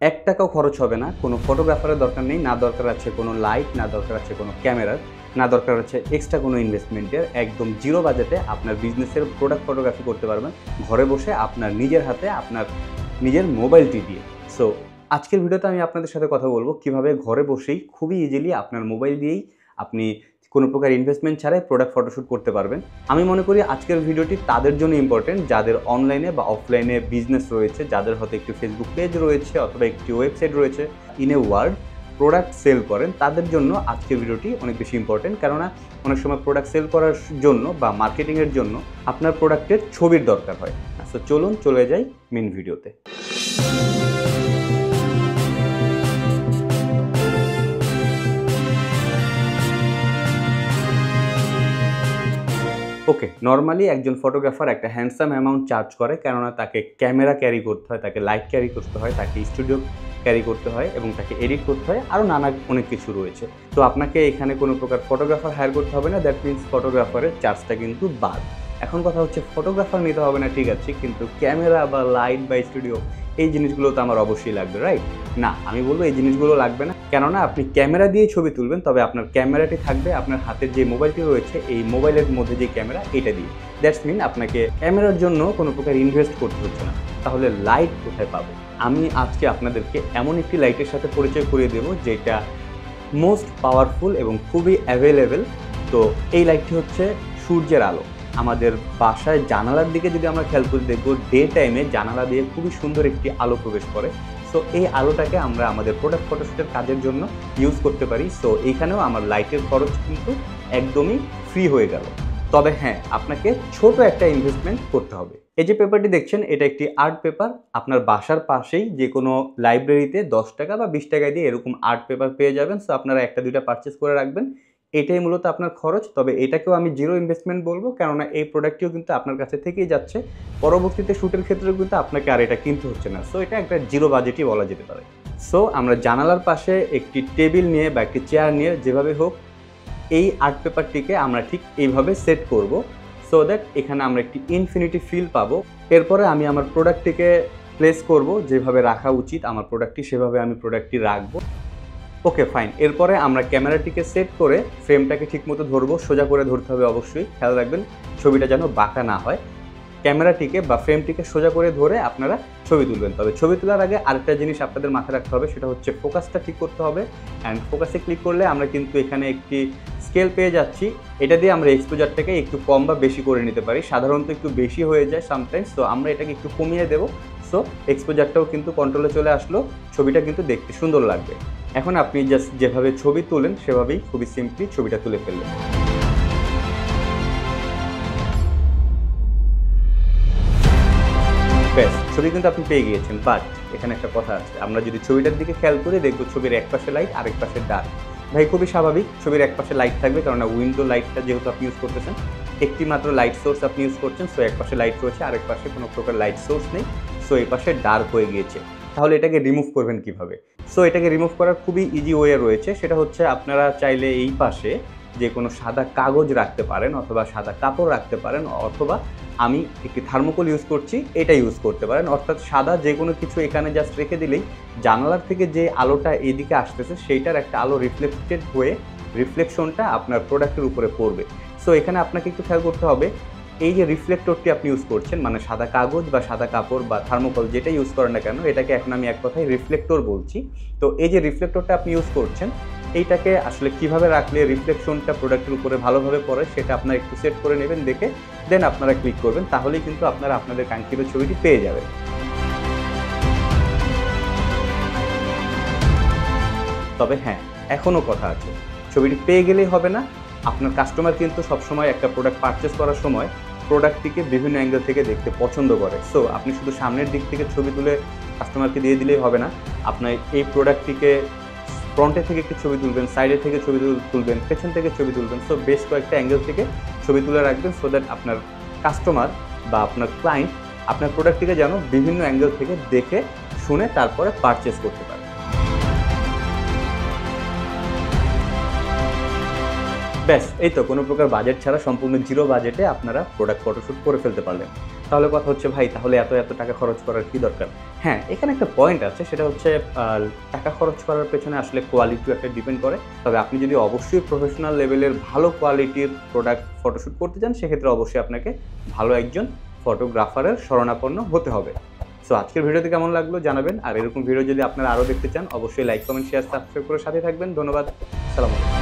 এক টাকাও খরচ হবে না, কোনো ফটোগ্রাফারের দরকার নেই, না দরকার আছে কোনো লাইট, না দরকার আছে কোনো ক্যামেরার, না দরকার আছে এক্সট্রা কোনো ইনভেস্টমেন্টের। একদম জিরো বাজেটে আপনার বিজনেসের প্রোডাক্ট ফটোগ্রাফি করতে পারবেন ঘরে বসে আপনার নিজের হাতে, আপনার নিজের মোবাইলটি দিয়ে। সো আজকের ভিডিওতে আমি আপনাদের সাথে কথা বলবো কীভাবে ঘরে বসেই খুবই ইজিলি আপনার মোবাইল দিয়েই আপনি কোনো প্রকার ইনভেস্টমেন্ট ছাড়াই প্রোডাক্ট ফটোশ্যুট করতে পারবেন। আমি মনে করি আজকের ভিডিওটি তাদের জন্য ইম্পর্টেন্ট যাদের অনলাইনে বা অফলাইনে বিজনেস রয়েছে, যাদের হয়তো একটি ফেসবুক পেজ রয়েছে অথবা একটি ওয়েবসাইট রয়েছে, in a word product sale করেন, তাদের জন্য আজকের ভিডিওটি অনেক বেশি ইম্পর্টেন্ট। কেননা অনেক সময় প্রোডাক্ট সেল করার জন্য বা মার্কেটিংয়ের জন্য আপনার প্রোডাক্টের ছবির দরকার হয়। সো চলুন চলে যাই মেন ভিডিওতে। ওকে, নর্মালি একজন ফটোগ্রাফার একটা হ্যান্ডসাম অ্যামাউন্ট চার্জ করে, কেননা তাকে ক্যামেরা ক্যারি করতে হয়, তাকে লাইট ক্যারি করতে হয়, তাকে স্টুডিও ক্যারি করতে হয় এবং তাকে এডিট করতে হয়, আরও নানা অনেক কিছু রয়েছে। তো আপনাকে এখানে কোনো প্রকার ফটোগ্রাফার হায়ার করতে হবে না, দ্যাট মিনস ফটোগ্রাফারের চার্জটা কিন্তু বাদ। এখন কথা হচ্ছে ফটোগ্রাফার নিতে হবে না, ঠিক আছে, কিন্তু ক্যামেরা বা লাইট বা স্টুডিও এই জিনিসগুলো তো আমার অবশ্যই লাগবে, রাইট? না, আমি বলবো এই জিনিসগুলো লাগবে না, কেননা আপনি ক্যামেরা দিয়ে ছবি তুলবেন, তবে আপনার ক্যামেরাটি থাকবে আপনার হাতের যে মোবাইলটি রয়েছে এই মোবাইলের মধ্যে যে ক্যামেরা এটা দিয়ে। দ্যাটস মিন আপনাকে ক্যামেরার জন্য কোনো প্রকার ইনভেস্ট করতে হচ্ছে না। তাহলে লাইট কোথায় পাবো? আমি আজকে আপনাদেরকে এমন একটি লাইটের সাথে পরিচয় করিয়ে দেবো যেটা মোস্ট পাওয়ারফুল এবং খুবই অ্যাভেলেবেল। তো এই লাইটটি হচ্ছে সূর্যের আলো। আমাদের বাসায় জানালার দিকে যদি আমরা খেয়াল করে দেখব, ডে টাইমে জানালা দিয়ে খুবই সুন্দর একটি আলো প্রবেশ করে। সো এই আলোটাকে আমরা আমাদের প্রোডাক্ট ফটোশ্যুটের কাজের জন্য ইউজ করতে পারি। সো এইখানেও আমার লাইটের খরচ কিন্তু একদমই ফ্রি হয়ে গেল। তবে হ্যাঁ, আপনাকে ছোট একটা ইনভেস্টমেন্ট করতে হবে। এই যে পেপারটি দেখছেন, এটা একটি আর্ট পেপার। আপনার বাসার পাশেই যে কোনো লাইব্রেরিতে 10 টাকা বা 20 টাকা দিয়ে এরকম আর্ট পেপার পেয়ে যাবেন। সো আপনারা একটা দুইটা পারচেস করে রাখবেন, এটাই মূলত আপনার খরচ। তবে এটাকেও আমি জিরো ইনভেস্টমেন্ট বলবো, কেননা এই প্রোডাক্টটিও কিন্তু আপনার কাছে থেকেই যাচ্ছে, পরবর্তীতে শ্যুটের ক্ষেত্রেও কিন্তু আপনাকে আর এটা কিনতে হচ্ছে না। সো এটা একটা জিরো বাজেটই বলা যেতে পারে। সো আমরা জানালার পাশে একটি টেবিল নিয়ে বা একটি চেয়ার নিয়ে যেভাবে হোক এই আর্ট পেপারটিকে আমরা ঠিক এইভাবে সেট করব, সো দ্যাট এখানে আমরা একটি ইনফিনিটি ফিল পাবো। এরপরে আমি আমার প্রোডাক্টটিকে প্লেস করব, যেভাবে রাখা উচিত আমার প্রোডাক্টটি সেভাবে আমি প্রোডাক্টটি রাখবো। Okay fine. এরপরে আমরা ক্যামেরাটিকে সেট করে ফ্রেমটাকে ঠিকমতো ধরবো, সোজা করে ধরতে হবে অবশ্যই, খেয়াল রাখবেন ছবিটা যেন বাঁকা না হয়। ক্যামেরাটিকে বা ফ্রেমটিকে সোজা করে ধরে আপনারা ছবি তুলবেন। তবে ছবি তোলার আগে আরেকটা জিনিস আপনাদের মাথায় রাখতে হবে, সেটা হচ্ছে ফোকাসটা ঠিক করতে হবে। অ্যান্ড ফোকাসে ক্লিক করলে আমরা কিন্তু এখানে একটি স্কেল পেয়ে যাচ্ছি, এটা দিয়ে আমরা এক্সপোজারটাকে একটু কম বা বেশি করে নিতে পারি। সাধারণত একটু বেশি হয়ে যায় সামটাইমস, তো আমরা এটাকে একটু কমিয়ে দেবো। সো এক্সপোজারটাও কিন্তু কন্ট্রোলে চলে আসলো, ছবিটা কিন্তু দেখতে সুন্দর লাগবে। এখন আপনি জাস্ট যেভাবে ছবি তোলেন সেভাবেই খুবই সিম্পলি ছবিটা তুলে ফেললেন। ব্যাস, ছবি কিন্তু আপনি পেয়ে গিয়েছেন। বাট এখানে একটা কথা আছে, আমরা যদি ছবিটার দিকে খেয়াল করে দেখবো ছবির এক পাশে লাইট, আরেক পাশে ডার্ক। ভাই খুবই স্বাভাবিক, ছবির এক পাশে লাইট থাকবে, কারণ উইন্ডো লাইটটা যেহেতু আপনি ইউজ করতেছেন, একটি মাত্র লাইট সোর্স আপনি ইউজ করছেন। সো এক পাশে লাইট রয়েছে, আরেক পাশে কোনো প্রকার লাইট সোর্স নেই। সো এই পাশে ডার্ক হয়ে গিয়েছে। তাহলে এটাকে রিমুভ করবেন কিভাবে? সো এটাকে রিমুভ করার খুবই ইজি ওয়ে রয়েছে, সেটা হচ্ছে আপনারা চাইলে এই পাশে যে কোনো সাদা কাগজ রাখতে পারেন অথবা সাদা কাপড় রাখতে পারেন, অথবা আমি একটি থার্মোকল ইউজ করছি, এটা ইউজ করতে পারেন। অর্থাৎ সাদা যে কোনো কিছু এখানে জাস্ট রেখে দিলেই জানালার থেকে যে আলোটা এদিকে আসতেছে সেইটার একটা আলো রিফ্লেক্টেড হয়ে রিফ্লেকশনটা আপনার প্রোডাক্টের উপরে পড়বে। সো এখানে আপনাকে একটু খেয়াল করতে হবে, এই যে রিফ্লেক্টরটি আপনি ইউজ করছেন, মানে সাদা কাগজ বা সাদা কাপড় বা থার্মোকল যেটা ইউজ করেন না কেন, এটাকে এখন আমি এক কথায় রিফ্লেক্টর বলছি। তো এই যে রিফ্লেক্টরটা আপনি ইউজ করছেন, এইটাকে আসলে কিভাবে রাখলে রিফ্লেকশনটা প্রোডাক্টের উপরে ভালোভাবে পড়ে সেটা আপনারা একটু সেট করে নেবেন দেখে, দেন আপনারা ক্লিক করবেন, তাহলেই কিন্তু আপনারা আপনাদের কাঙ্ক্ষিত ছবিটি পেয়ে যাবেন। তবে হ্যাঁ, এখনও কথা আছে, ছবিটি পেয়ে গেলেই হবে না। আপনার কাস্টমার কিন্তু সবসময় একটা প্রোডাক্ট পারচেস করার সময় প্রোডাক্টটিকে বিভিন্ন অ্যাঙ্গেল থেকে দেখতে পছন্দ করে। সো আপনি শুধু সামনের দিক থেকে ছবি তুলে কাস্টমারকে দিয়ে দিলেই হবে না, আপনার এই প্রোডাক্টটিকে ফ্রন্টে থেকে একটি ছবি তুলবেন, সাইডে থেকে ছবি তুলবেন, পেছন থেকে ছবি তুলবেন। সো বেশ কয়েকটা অ্যাঙ্গেল থেকে ছবি তুলে রাখবেন, সো দ্যাট আপনার কাস্টমার বা আপনার ক্লায়েন্ট আপনার প্রোডাক্টটিকে যেন বিভিন্ন অ্যাঙ্গেল থেকে দেখে শুনে তারপরে পারচেস করতে পারে। ব্যাস এই তো কোনো প্রকার বাজেট ছাড়া সম্পূর্ণ জিরো বাজেটে আপনারা প্রোডাক্ট ফটোশ্যুট করে ফেলতে পারলেন। তাহলে কথা হচ্ছে ভাই তাহলে এত টাকা খরচ করার কি দরকার? হ্যাঁ, এখানে একটা পয়েন্ট আছে সেটা হচ্ছে আ টাকা খরচ করার পেছনে আসলে কোয়ালিটিও একটা ডিপেন্ড করে। তবে আপনি যদি অবশ্যই প্রফেশনাল লেভেলের ভালো কোয়ালিটির প্রোডাক্ট ফটোশ্যুট করতে চান সেক্ষেত্রে অবশ্যই আপনাকে ভালো একজন ফটোগ্রাফারের শরণাপন্ন হতে হবে। সো আজকের ভিডিওটি কেমন লাগলো জানাবেন। আর এরকম ভিডিও যদি আপনারা আরও দেখতে চান অবশ্যই লাইক, কমেন্ট, শেয়ার, সাবস্ক্রাইব করে সাথে থাকবেন। ধন্যবাদ। আসসালামু আলাইকুম।